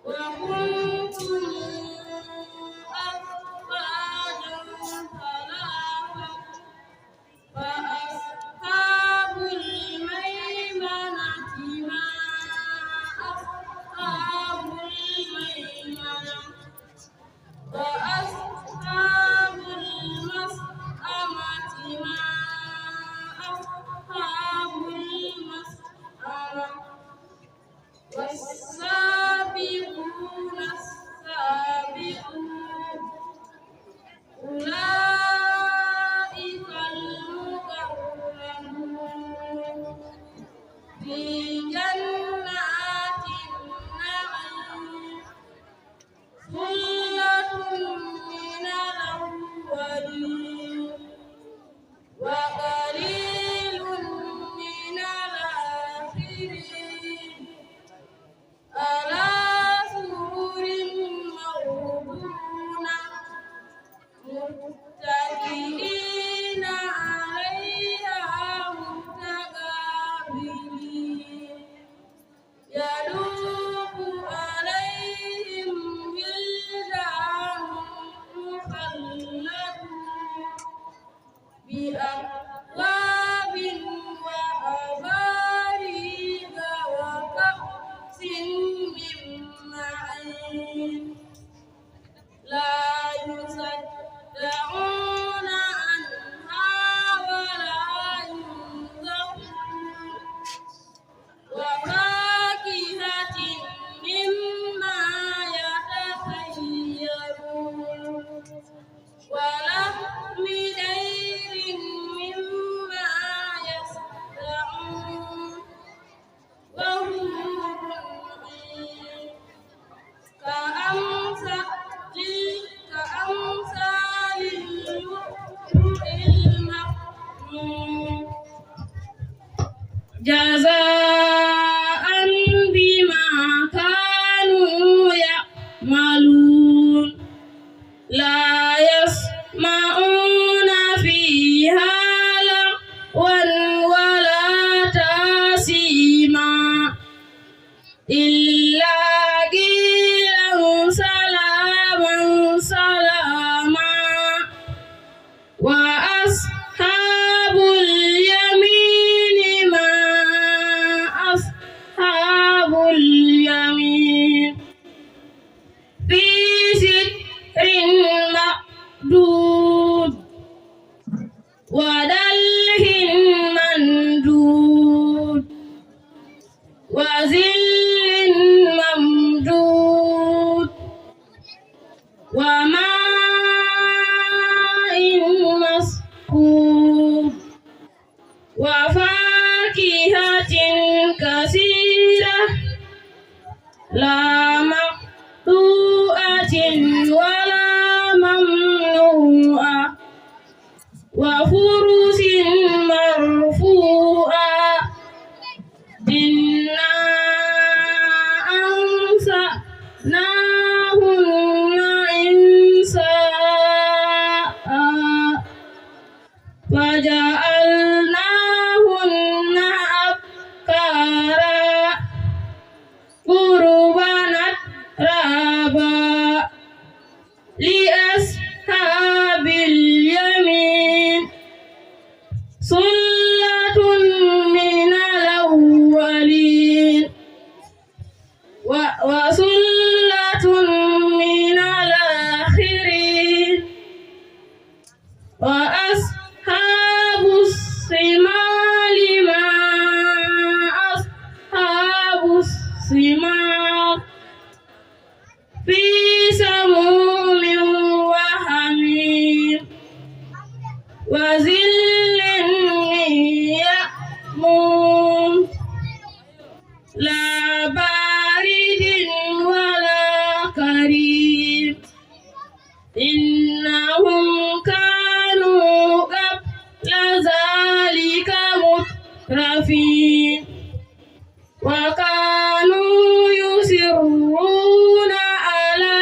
وكنتم أزواجا ثلاثة فأصحاب الميمنة ما أصحاب الميمنة وأصحاب المشأمة ما أصحاب المشأمة والسابقون السابقون أولئك المقربون في جنات النعيم ثلة من الأولين وقليل من الآخرين على سرر موضونة متكئين عليها متقابلين يطوف عليهم ولدان مخلدون بأكواب وأباريق وكأس من معين لا يصدعون عنها ولا ينزفون وفاكهة مما يتخيرون ولحم طير مما يصدعون وحور عين كأمثال اللؤلؤ المكنون جزاء بما كانوا يعملون لا يسمعون فيها لغوا ولا تأثيما إلا قيلا سلاما سلاما وأصحاب اليمين ما أصحاب اليمين في سدر مخضود ودلح ممدود وظل ممدود وماء مسكوب وفاكهة كثيرة لا مقطوعة ولا ممنوعة وفرش مرفوعة إنا أنشأناهن إنشاء فجعلناهن أبكارا قربا أترابا لأصحاب اليمين ثلة من الأولين وثلة من الآخرين وأصحاب الشمال ما أصحاب الشمال في سموم وحميم وظل من يأموم لا بارد ولا كريم إنهم كانوا قبل ذلك مترفين وكانوا يصرون على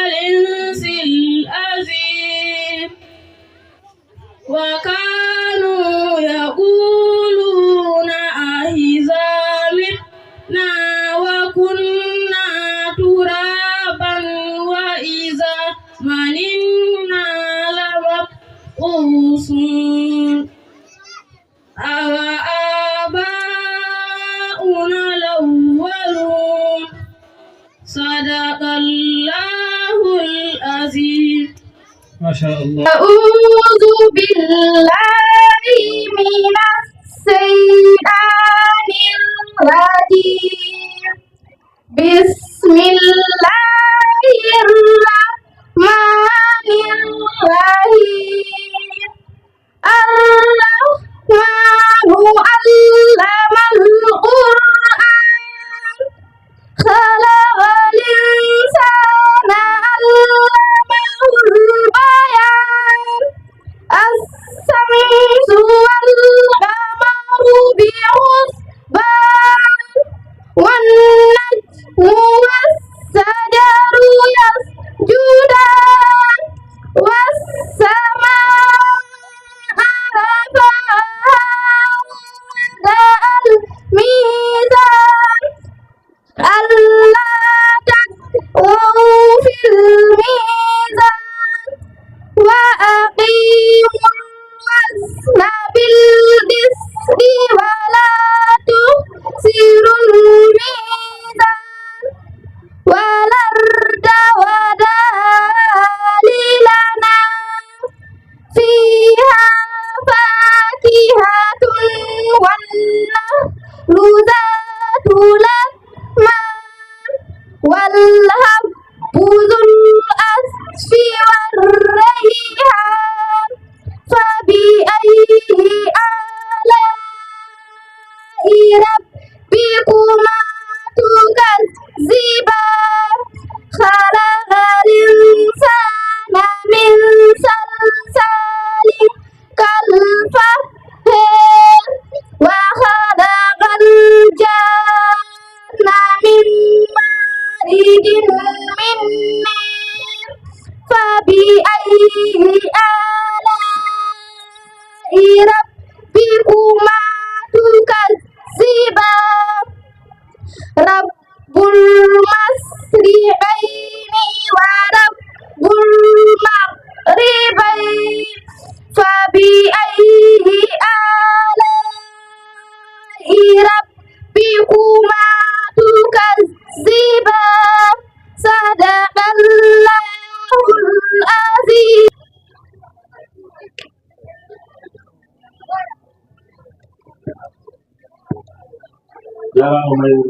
منقوص أوآباؤنا الأولون صدق الله العظيم. ما شاء الله. أعوذ بالله من الشيطان الرجيم. بسم الله الرحمن الرحيم. الرحمن علم القرآن خلق الإنسان علمه البيان. الشمس والقمر بحسبان والنجم والشجر يسجدان والسماء رفعها ووضع الميزان ألا تطغوا في الميزان وأقيموا الوزن بالقسط ولا تخسروا الميزان والأرض وذللنا فيها فاكهة والنخل ذات الأكمام والهب ذو العصف والريحان فبأي آلاء ربكما تكذبان. خلق الإنسان من صلصال كالفخار وخلق الجن من مارج من نار فبأي آلاء ربكما تكذبان. رب المشرقين ورب المغربين فبأي آلاء ربكما تكذبان. صدق الله العظيم. يا أمير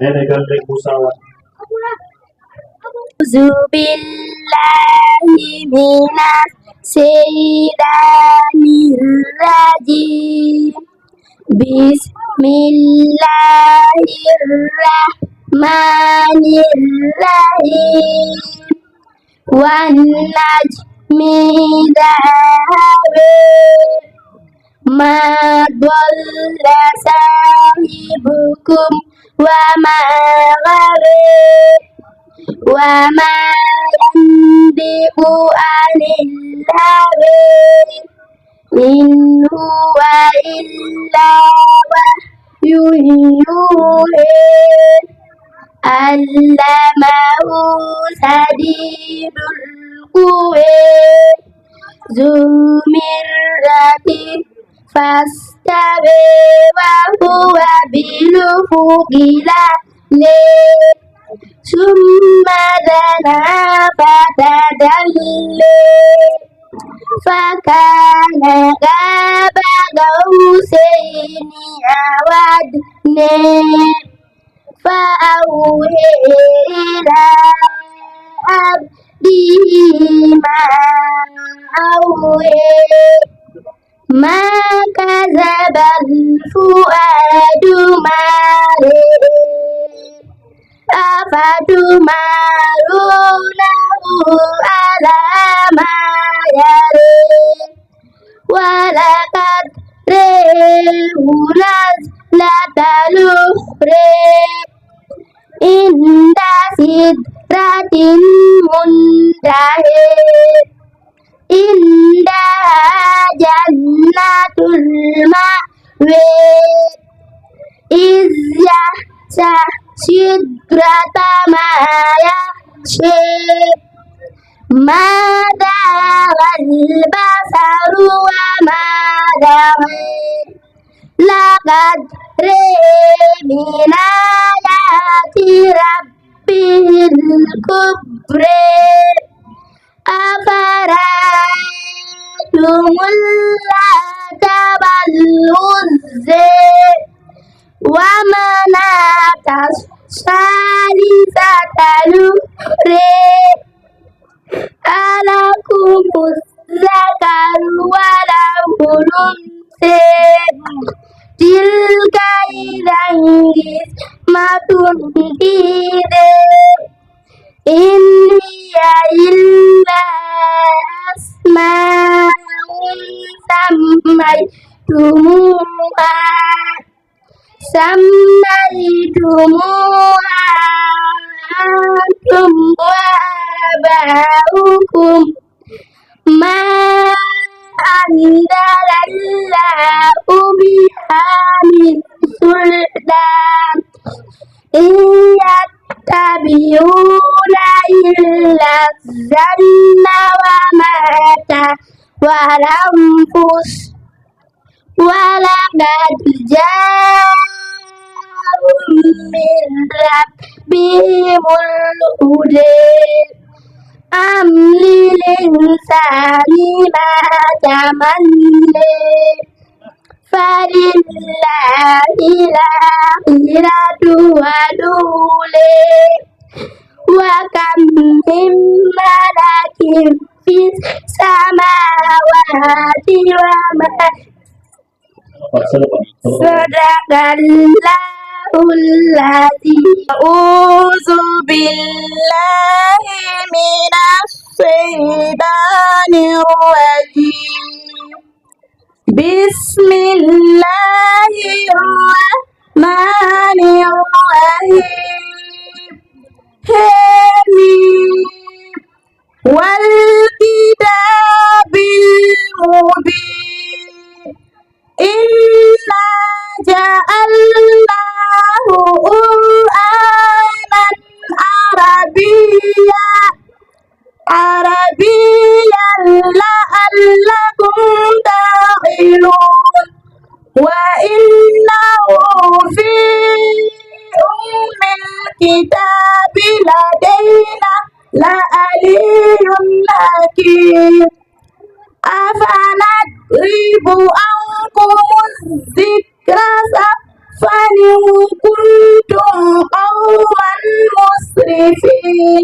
أنا قال لك مساواة. أعوذ بالله من الشيطان الرجيم. بسم الله الرحمن الرحيم. والنجم إذا هوى ما ضل صاحبكم وما غوى وما ينطق عن الهوى إن هو إلا وحي يوحى علمه شديد القوى ذو مرة فاستوى وهو بالأفق الأعلى ثم دنا فتدلى فكان قاب قوسين أو أدنى فأوحى إلى عبده ما أوحى ما كذب الفؤاد ما رأى أفتمارونه على ما يرى ولقد رآه نزلة أخرى عند سدرة منتهى عندها جنة المأوى إذ يغشى سدرة ما يغشى ما زاغ البصر وما طغى لقد رأى من آيات ربه الكبرى أفرأيتم اللات والعزى ومناة الثالثة الأخرى ألكم الذكر وله الأنثى تلك إذا قسمة ضيزى إن هي إلا أسماء سميتموها أنتم وآباؤكم ما أنزل الله بها من سلطان إن يتبعون إلا الظن وما تهوى الأنفس ولقد جاءهم من ربهم الهدى أم للإنسان ما تمنى فلله الآخرة والأولى وكم من ملك في السماوات وما صدق الله العظيم أعوذ بالله من الشيطان الرجيم بسم الله الرحمن الرحيم حميم والكتاب المبين إنا جعلناه قرآنا عربيا لعلكم تعقلون وإنه في أم الكتاب لدينا لعلي حكيم أفنضرب عنكم الذكر صفا إن كنتم قوما مسرفين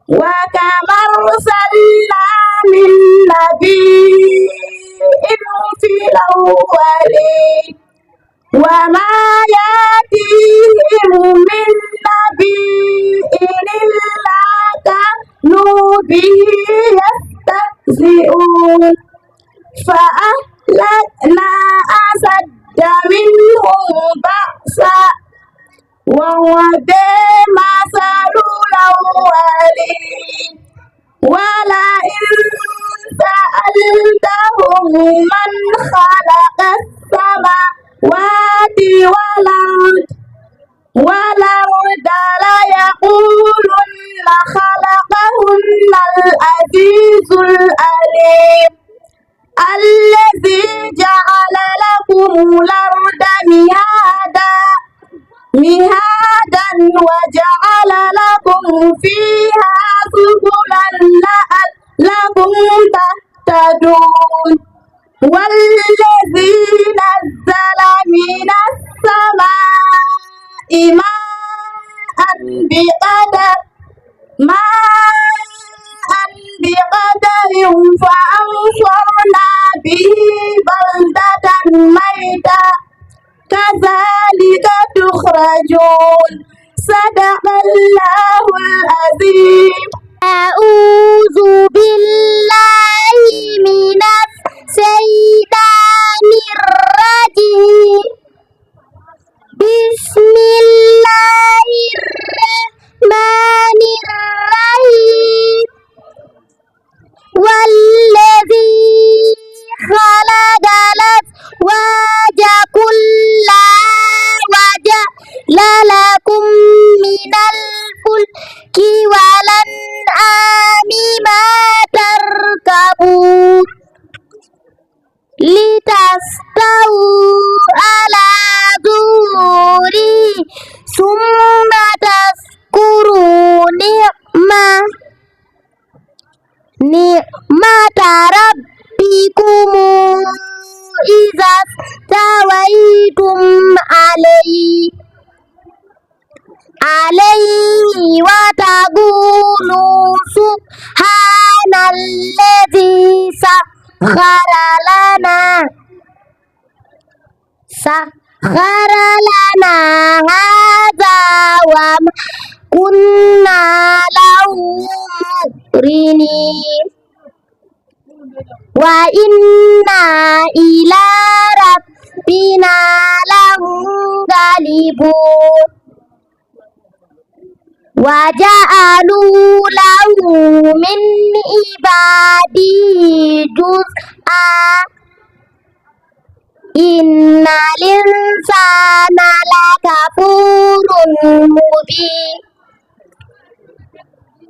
وكما أرسلنا من نبي في الأولين وما يأتيهم من نبي إلا كانوا به يستهزئون فأهلكنا أشد منهم بأسا ووجد مثل الأولين ولئن سألتهم من خلق السماوات والأرض ليقولن خلقهن العزيز العليم الذي جعل لكم الأرض مهادا وجعل لكم فيها سبلا لعلكم تهتدون والذي نزل من السماء ماء بقدر فأنشرنا به بلدة ميتا كذلك تخرجون صدق الله العظيم أعوذ بالله من الشيطان الرجيم بسم الله الرحمن الرحيم والذي خلق الأزواج كلها وجعل لكم من الفلك والأنعام نعمة ربكم إذا استويتم عليه وتقولوا سبحان الذي سخر لنا هذا وما كنا له مقرنين وإنا إلى ربنا لمنقلبون وجعلوا له من عباده جزءا إن الإنسان لكفور مبين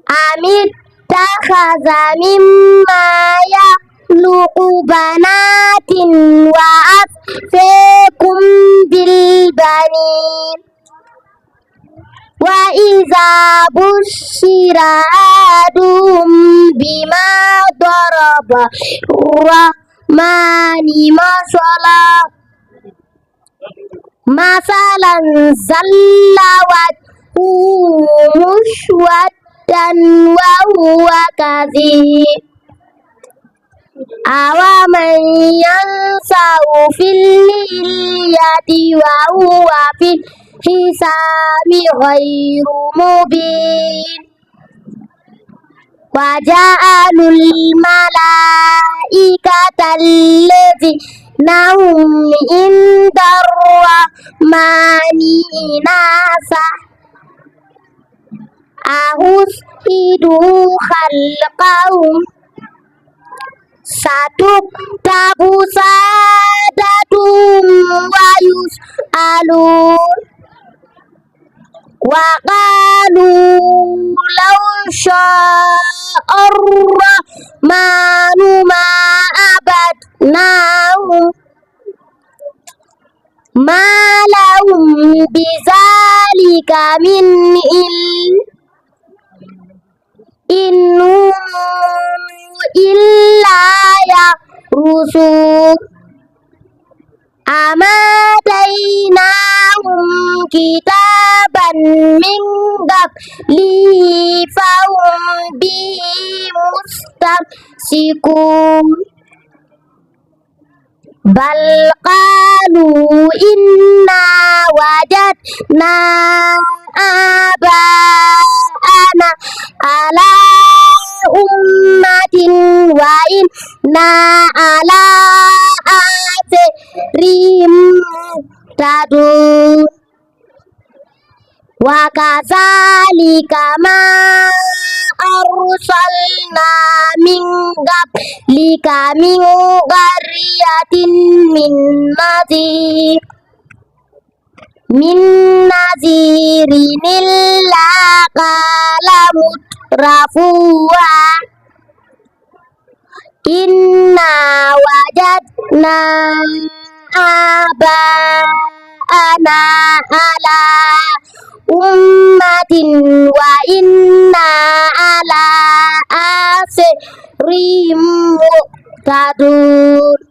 أم اتخذ مما يخلق بنات وأصفاكم بالبنين وإذا بشر أحدهم بما ضرب الرحمن مثلا ظل وجهه مسودا وهو كظيم أومن ينسى في الحلية وهو في الحساب غير مبين وجعلوا الملائكة الذين هم عند الرحمن إناثا أشهدوا خلقهم ستكتب شهادتهم ويسألون وقالوا لو شاء الرحمن ما عبدناهم ما لهم بذلك من علم إن هم إلا يخرصون أم آتيناهم كتابا من قبله فهم به مستمسكون بل قالوا إنا وجدنا آباءنا على أمة وإنا على آثارهم مقتدون وكذلك ما أرسلنا من قبلك من قرية من نذير إلا قال مترفوها إنا وجدنا آباءنا على أمة وإنا على آثارهم مقتدون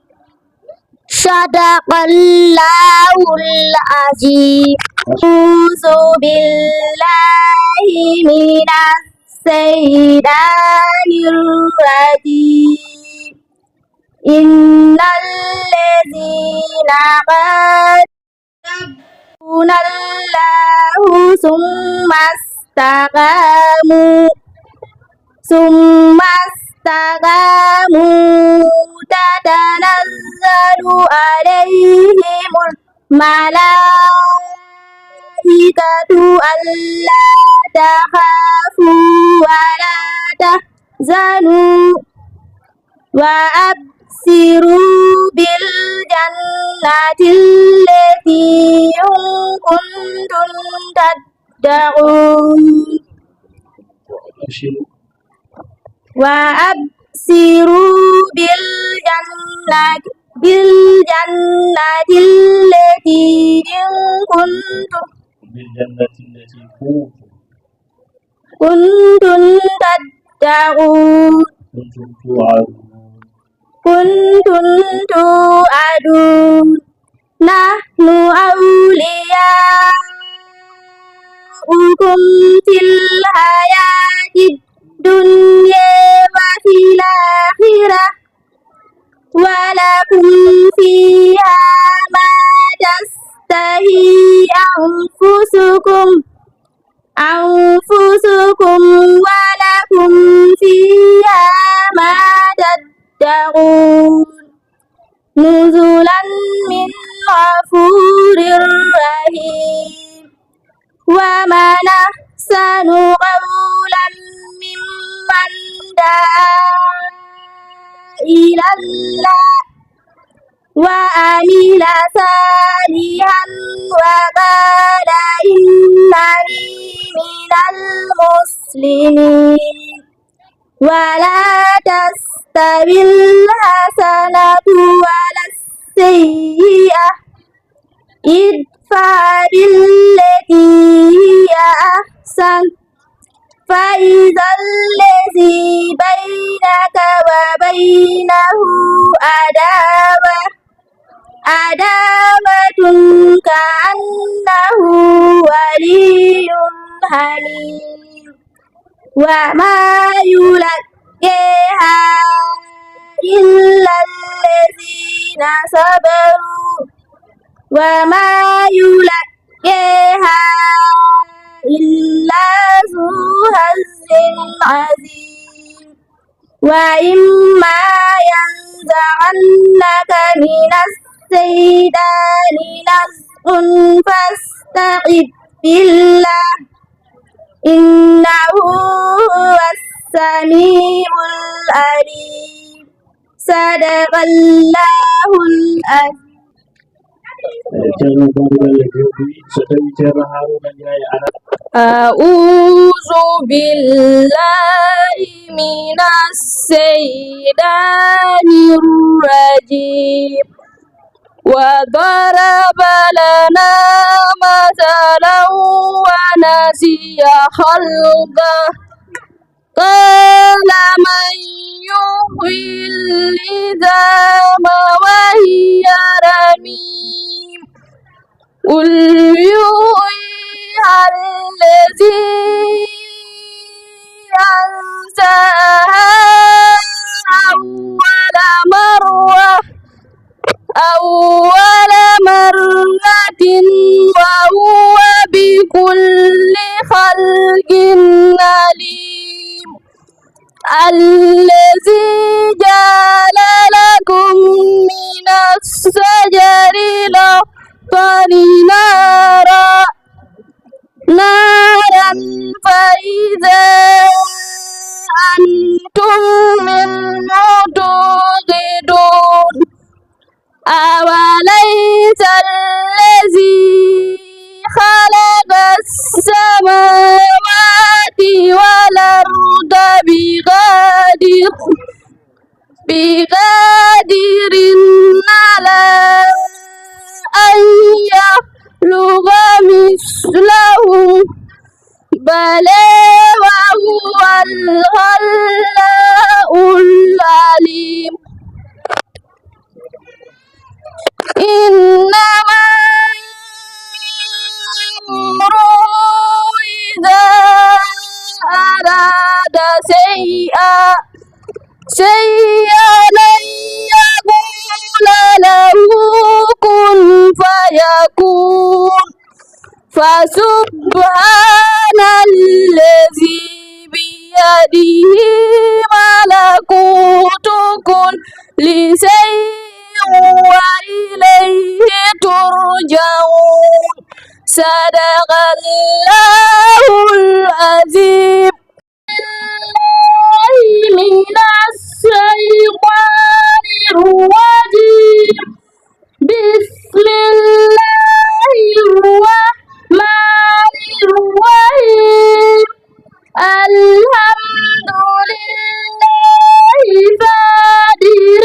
صدق الله العظيم أعوذ بالله من الشيطان الرجيم إن الذين قالوا الله ثم استقاموا تتنزل عليهم الملائكة ألا تخافوا ولا تحزنوا وأبشروا بالجنة التي كنتم تدعون وأبشروا بالجنة التي كنتم تدعون كنتم توعدون نحن أولياؤكم في الحياة الدنيا وفي الآخرة ولكم فيها ما تشتهي أنفسكم ولكم فيها ما تدعون نزلا من غفور رحيم ومن أحسن قولا ممن دعا إلى الله وعمل صالحا وقال إنني من المسلمين ولا تستوي الحسنة ولا السيئة ادفع بالتي هي أحسن فإذا الذي بينك وبينه عداوة كأنه ولي حميم وما يلقيها إلا الذين صبروا وما يلقيها إلا ذو حظ عظيم وإما ينزغنك من الشيطان نزغ فاستعذ بالله إنه هو السميع العليم صدق الله العظيم. أعوذ بالله من الشيطان الرجيم وضرب لنا مثلا ونسي خلقه قال من يحيي العظام وهي رميم قل يحييها الذي أنشأها أول مرة وهو بكل خلق عليم الذي جعل لكم من الشجر الأخضر نارا فإذا أنتم منه توقدون أوليس الذي خلق السماوات والأرض بقادر على أن يخلق مثلهم بلى وهو الخلاق العليم إنما أمره إذا أراد شيئا أن يقول له كن فيكون فسبحان الذي بيده ملكوت كل شيء وإليه ترجعون صدق الله العظيم. من الشيطان الرجيم بسم الله الرحمن الرحيم الحمد لله فاطر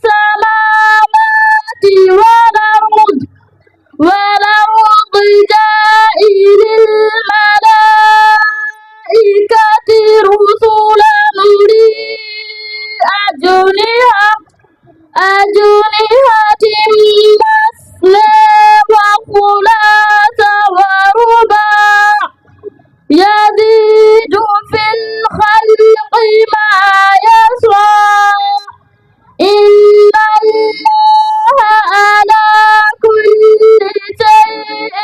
السماوات والأرض جاعل الملائكة رسلا أجنحة مثنى وثلاث ورباع يزيد في الخلق ما يشاء إن الله على كل شيء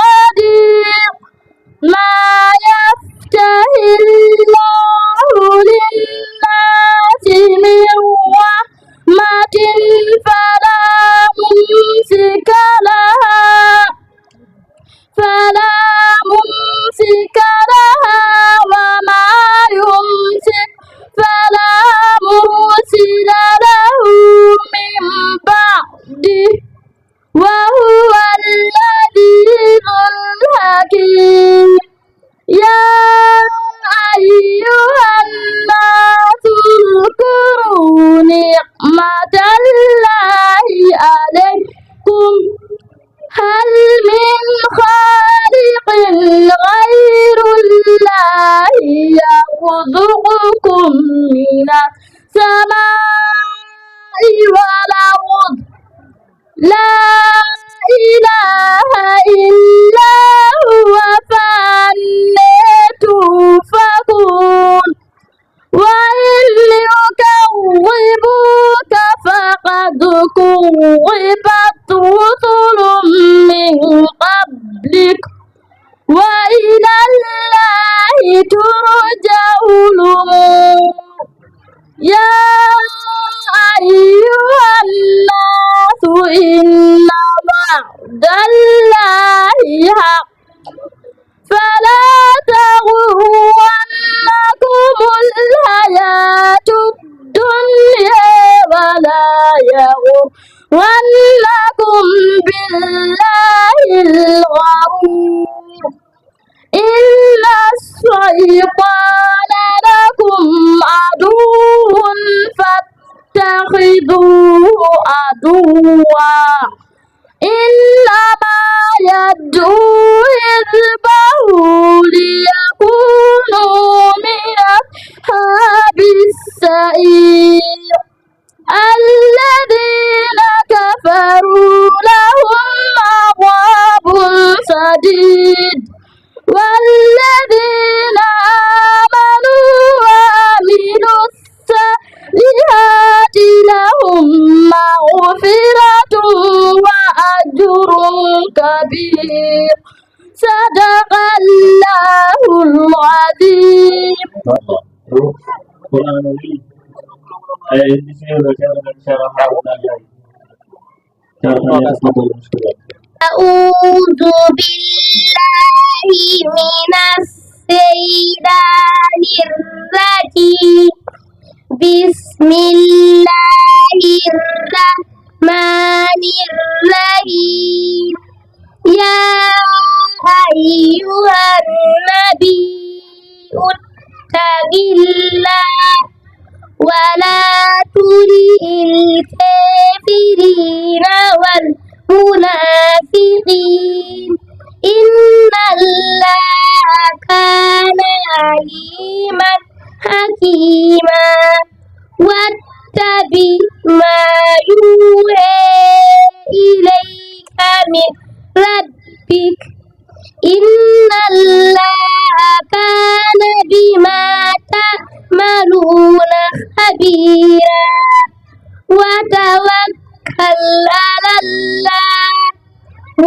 قدير ما يفتح الله للناس من رحمة فلا ممسك لها وما يمسك فلا مرسل له من بعده وهو العزيز الحكيم يا أيها الناس اذكروا نعمة الله عليكم هل من خالق غير الله يرزقكم من السماء والأرض لا إله إلا هو فأنى تؤفكون وإن يكذبوك فقد كذبت رسل من قبلك وإلى الله ترجع الأمور يا أيها الناس إن وعد الله حق فلا تغرنكم الحياة الدنيا ولا يغرنكم بالله الغرور إن الشيطان لكم عدو فاتخذوه عدوا إنما يدعو حزبه ليكونوا من أصحاب السعير الذين كفروا لهم عذاب شديد والذين آمنوا وعملوا الصالحات لهم مغفرة وأجر كبير صدق الله العظيم. Di sini belajar dengan cara menggunakan caranya seperti ini. A'udzu billahi minas syaitonir rajim. Bismillahirrahmanirrahim. Ya ayyuhan nabiyyu ittaqillah wa la tulihil kafirina wal munafiqin innallaha kana aliman hakima wattabi ma yuha ilayka min rabbik innallaha kana bima ta'maluna khabira wa tawakkal 'alallah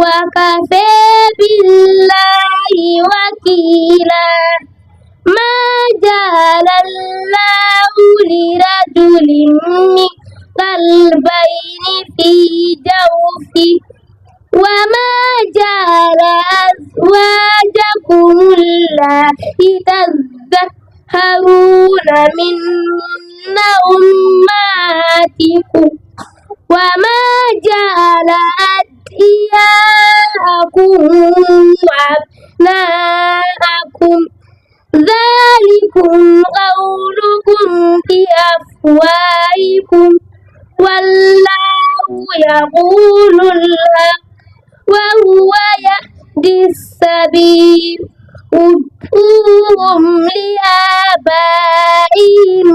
wa kafa billahi wakila ma ja'alallahu lirajulin min qalbayni fi jawfi wa ma ja'ala azwajakum allati tadhakkaruna minna ummatikum wa ma ja'ala adiyaakum abnaakum dzalikum qawlukum bi afwaahikum wallahu yaqulul haqq wa huwa yahdis sabil ud'uhum li abaihim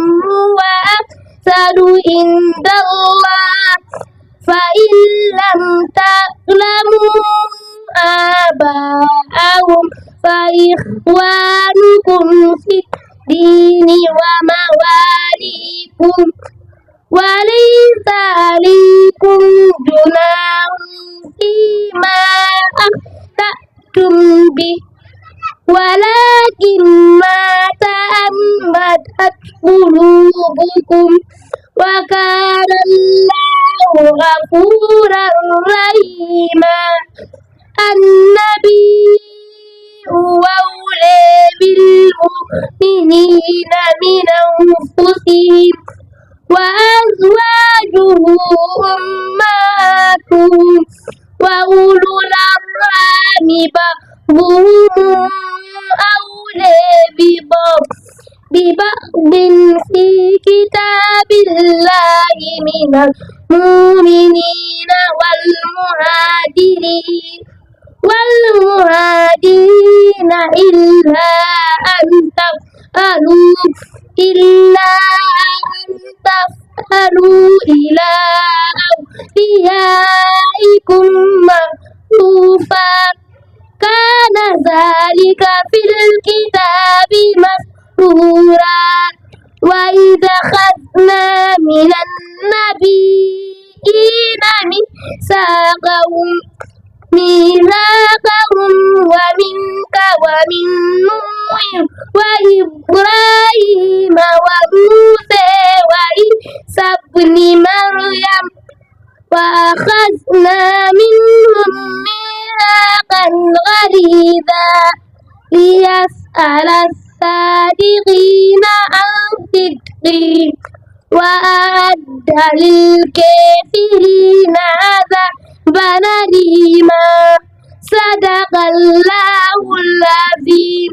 wa aqsadu عند الله فإن لم تعلموا آباءهم فإخوانكم في الدين ومواليكم وليس عليكم جناح فيما أخطأتم به ولكن ما تعمدت قلوبكم وكان الله غفورا رحيما. النبي أولى بالمؤمنين من أنفسهم وأزواجه أمهاتهم وأولو الأرحام بعضهم أولى ببعض في كتاب الله من المؤمنين والمهاجرين إلا أن تفعلوا إلى أوليائكم معروفا كان ذلك في الكتاب مسطورا. وإذا أخذنا من النبيين ميثاقهم ومنك ومن نوح وإبراهيم وموسى وعيسى ابن مريم وأخذنا منهم ميثاقا غليظا ليسأل الصادقين عن صدقهم وأعد للكافرين عذابا أليما. صدق الله العظيم.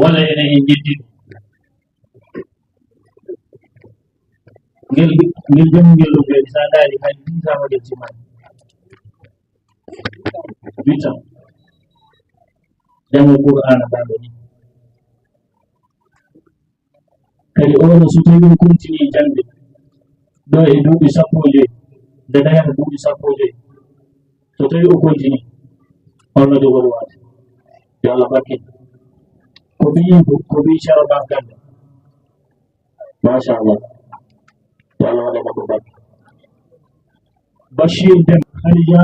wala ene jeddiɗo ngel jom ngel ɓeɗi sa daari hay bitama ngel simani bitam jango qur'ana baɗo ni kadi ono so tawi on continue jangde ɗo e duuɓi 10 nde dayata duuɓi 10 so tawi o continue holno jogol waade yo Allah barkin ko bi sharaba ganda masha Allah yo Allah waɗa ko barki Bashir dem Khadija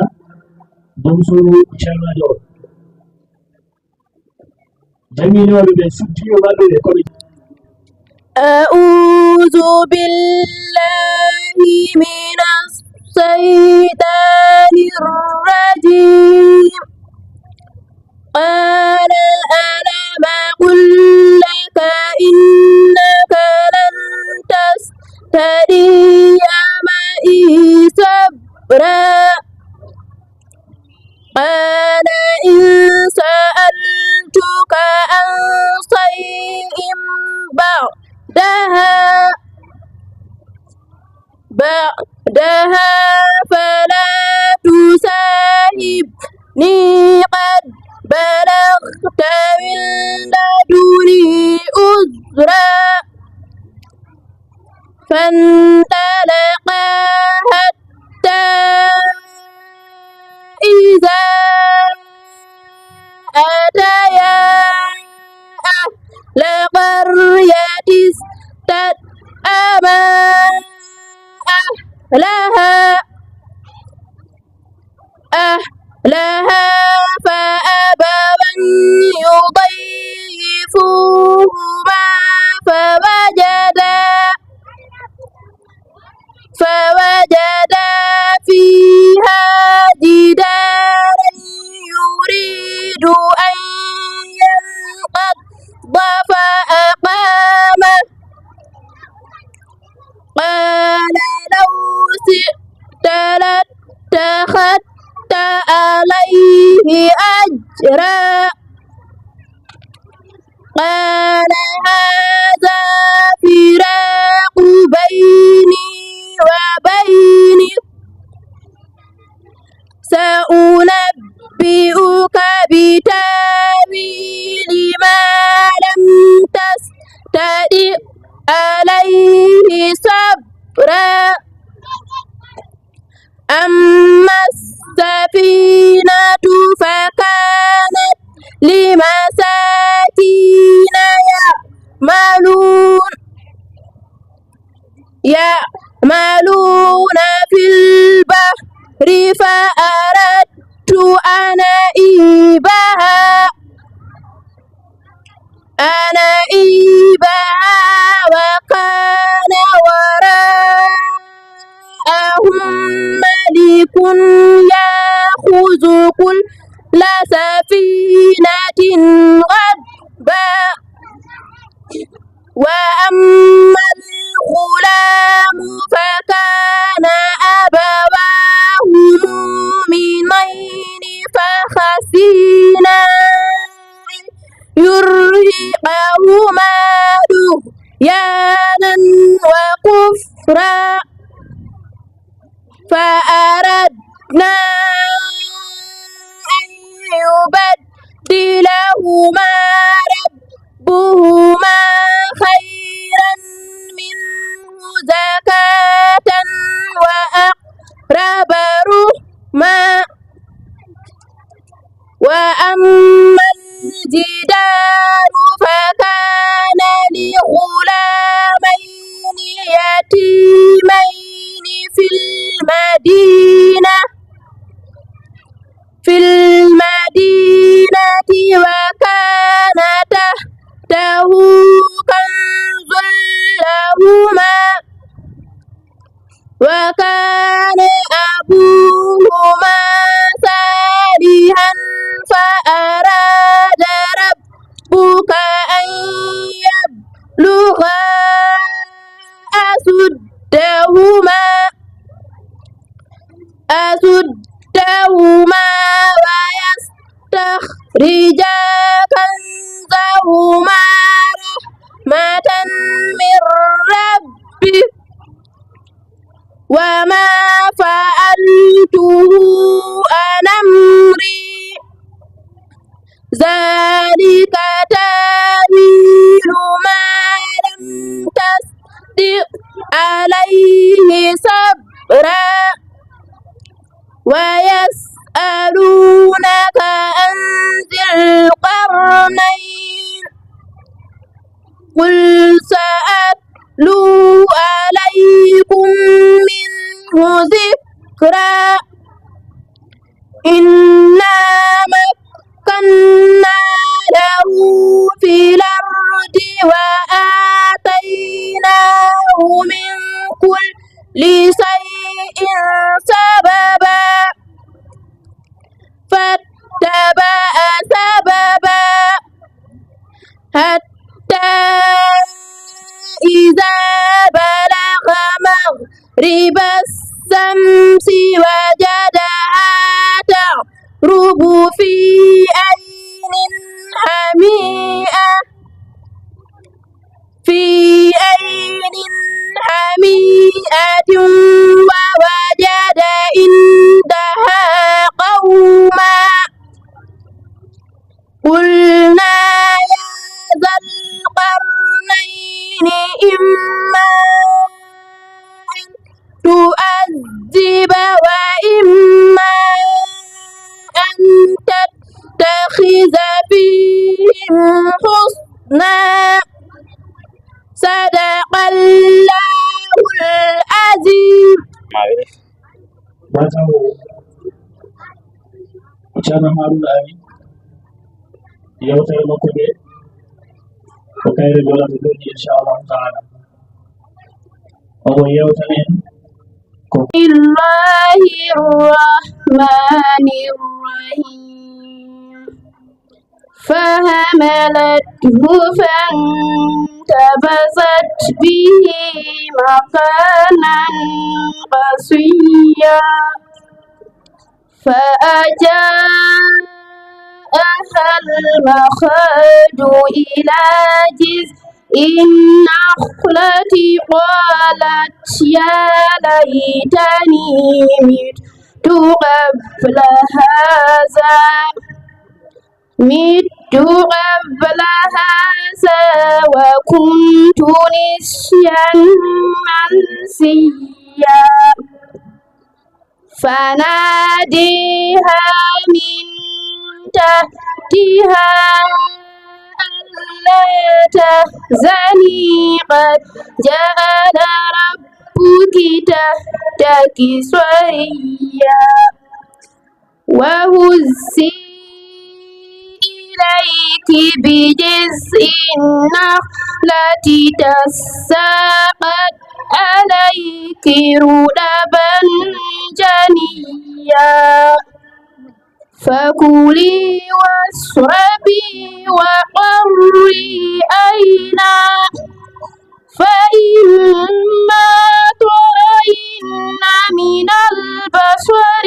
Donsuru Cernajo jaminoɓe ɓe suddiyo maɓɓe ɓe koɓe أعوذ بالله من الشيطان الرجيم. قال ألم أقل لك إنك لن تستطيع معي صبرا قال إن سألتك عن شيء بعدها فلا تصاحبني قد بلغت من لدني عذرا. فانطلقا حتى إذا أتيا أهل قرية استطعما أهلها فأبوا أن يضيفوهما فوجدا فيها جدارا يريد أن ينقض فأقامه. قال لو شئت لاتخذت عليه أجرا. قال هذا فراق بيني وبينك سأنبئك أما السفينة فكانت لمساكين يعملون في البحر فأردت أن أعيبها وكان وراءهم ملك يأخذ كل سفينة غصبا وأما الغلام فكان أبواه مؤمنين فخشينا أن يرهقهما طغيانا وكفرا فأردنا أن يبدلهما ربهما خيرا منه زكاة وأقرب رحما وأما الجدار فكان لغلامين يتيمين في المدينة وكان تحته كنز لهما وكان أبوهما صالحا فأراد ربك أن يبلغا أسدهما ويستخرجا كنزهما رحمة من ربك وما فعلته عن أمري ذلك تأويل ما لم تستطع عليه صبرا ويسألونك عن ذي القرنين قل سأتلو عليكم منه ذكرا إنا مكنا له في الأرض وآتيناه من كل شيء سببا فاتبع سببا حتى إذا بلغ مغرب الشمس وجدها تغرب في عين حميئة ووجد عندها قوما قلنا يا ذا القرنين إما أن تؤذب وإما أن تتخذ فيهم حسنا صدق الله العظيم. Wato, Chana Haruna Ami, Yauta Makude, Okaire Gola Dudi, inshallah ta'ala. Yauta in Bismillahirrahmanirrahim. فحملته فانتبذت به مكانا قصيا فأجاءها المخاض إلى جذع النخلة قالت يا ليتني مت قبل هذا وكنت نسيا منسيا فناديها من تحتها ألا تحزني قد جعل ربك تحتك سريا وهزي إليك بجذع النخلة تساقط عليك رطبا جنيا فكلي واشربي وقري عينا فإما ترين من البشر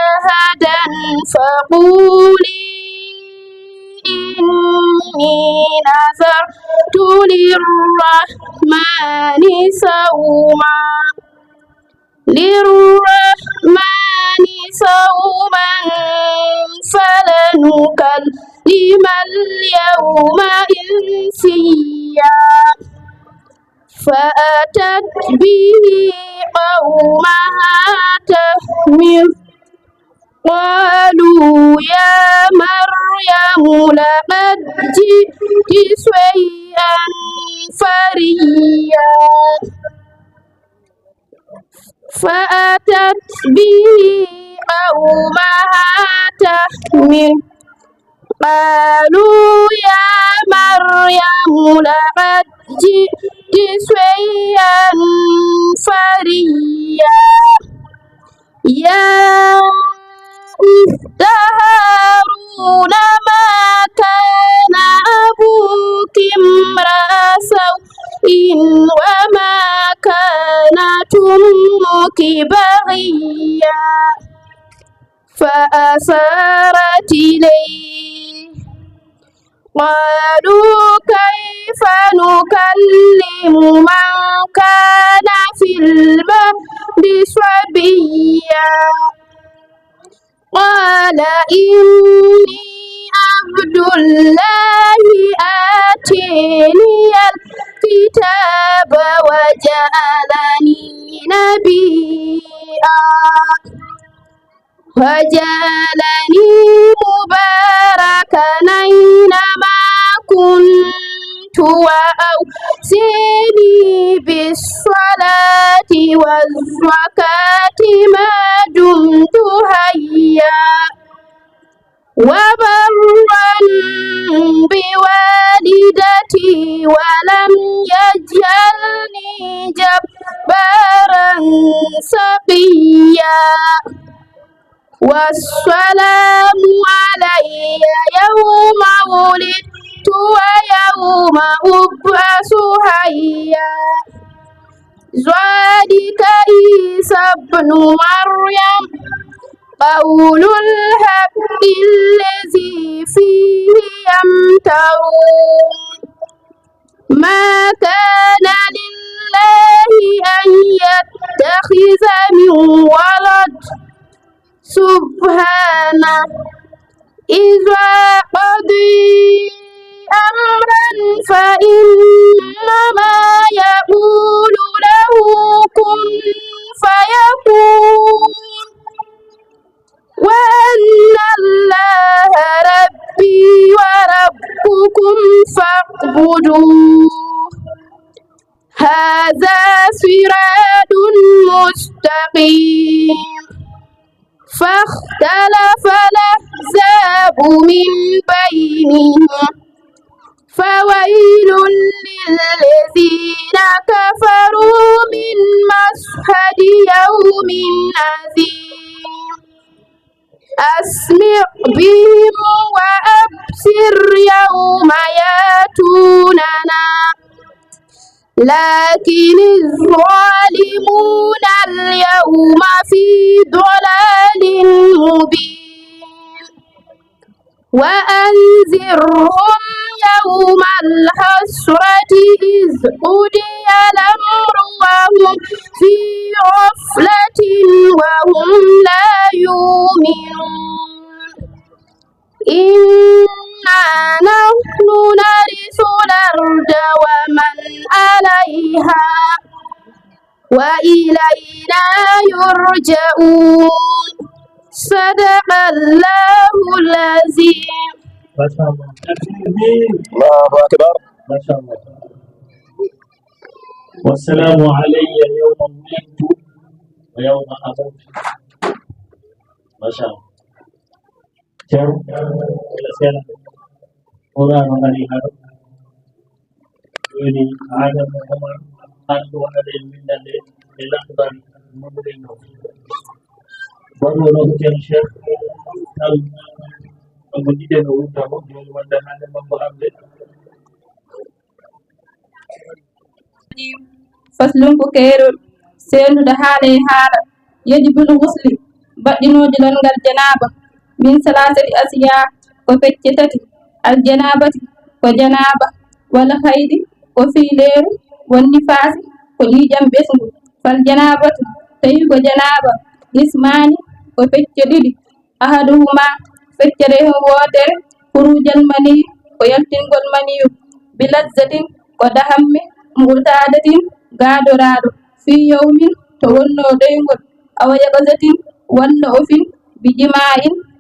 أحدا فقولي إني نذرت للرحمن صوما فلنكلم اليوم إنسيا فأتت به قومها تحمله قالوا يا مريم لقد جئت شيئا فريا فأتت به قومها تحمله قالوا يا مريم لقد جئت شيئا فريا يا أخت هارون ما كان أبوك امرأ سوء وما كانت أمك بغيا فأشارت إليه قالوا كيف نكلم من كان في المهد صبيا قال إني عبد الله آتاني الكتاب وجعلني نبيا مباركا أينما كنت وأوصاني بالصلاة والزكاة ما دمت حيا وبرا بوالدتي ولم يجعلني جبارا شقيا والسلام علي يوم ولدت ويوم أبعث حيا ذلك عيسى ابن مريم قول الحق الذي فيه يمترون ما كان لله أن يتخذ من ولد سبحانه إذا قضي أمرا فإنما يقول له كن فيكون وأن الله ربي وربكم فاعبدوه هذا صراط مستقيم فاختلف الأحزاب من بينهم فويل للذين كفروا من مشهد يوم عظيم أسمع بهم وأبصر يوم يأتوننا لكن الظالمون اليوم في ضلال مبين وأنذرهم يوم الحسرة إذ قضي الأمر وهم في غفلة وهم لا يؤمنون إنا نحن نرث الأرض ومن عليها وإلينا يرجعون صدق الله العظيم. ما شاء الله. تكبير. الله أكبر. ما شاء الله. والسلام علي يوم ولدت ويوم أموت. ما شاء الله. Ciao, buonasera. Ora non arrivano. Quindi, Adam e Omar hanno del Mindale dell'Akbar Mubino. Baru Rohjan Sheikh al-Majid al-Utamu yang mendahan membahamil. فصل كير سينو دهالي حالا يجب الغسل بدنو جلن الجنابة من ثلاثة أشياء وفتشتت الجنابة وجنابة والحيض وفي ليل والنفاس وليجم بسم فالجنابة تيب جنابة جسمان وفتشدد أحدهما فتشره واتر خروج المني ويلتنق المني بلذة ودهم مغتادة غادرادو في يوم تولو دينغول أو يقظة ولا أفين بجماع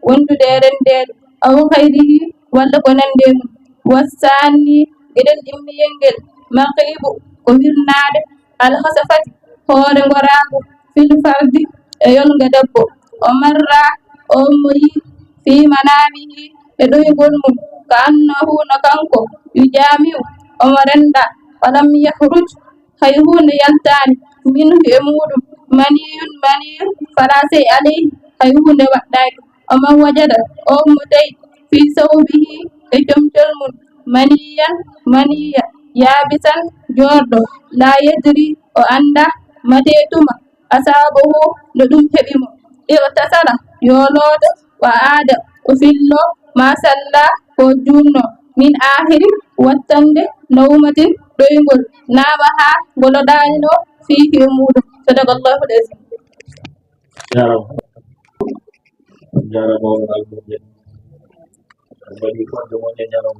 وندو ديرن دير أو خيره ولا كونن ديم والثاني إلى الإمن ينجل مقيب وهرناد الخسفة هور وراغو في الفرد يون غدبو ومرة أمي في منامه يدوي من كأنه نكانكو يجامع أمرندا ولم يخرج خيهون يلتان منه يمود مني فلا شيء عليه خيهون وحدك ومن وجد أو متي في ثوبه يجمجل منيا يابسا جوردو لا يدري وأنده متيتما أصابه لدم تبيمو اغتسل يولود وعاد وفيلو ما صلى وجونو من آخر واتند نومة دوينغول نامها غلدانو فيه يمود صدق الله العظيم. يا رب يا رب المؤمن الذي كنت من يجرم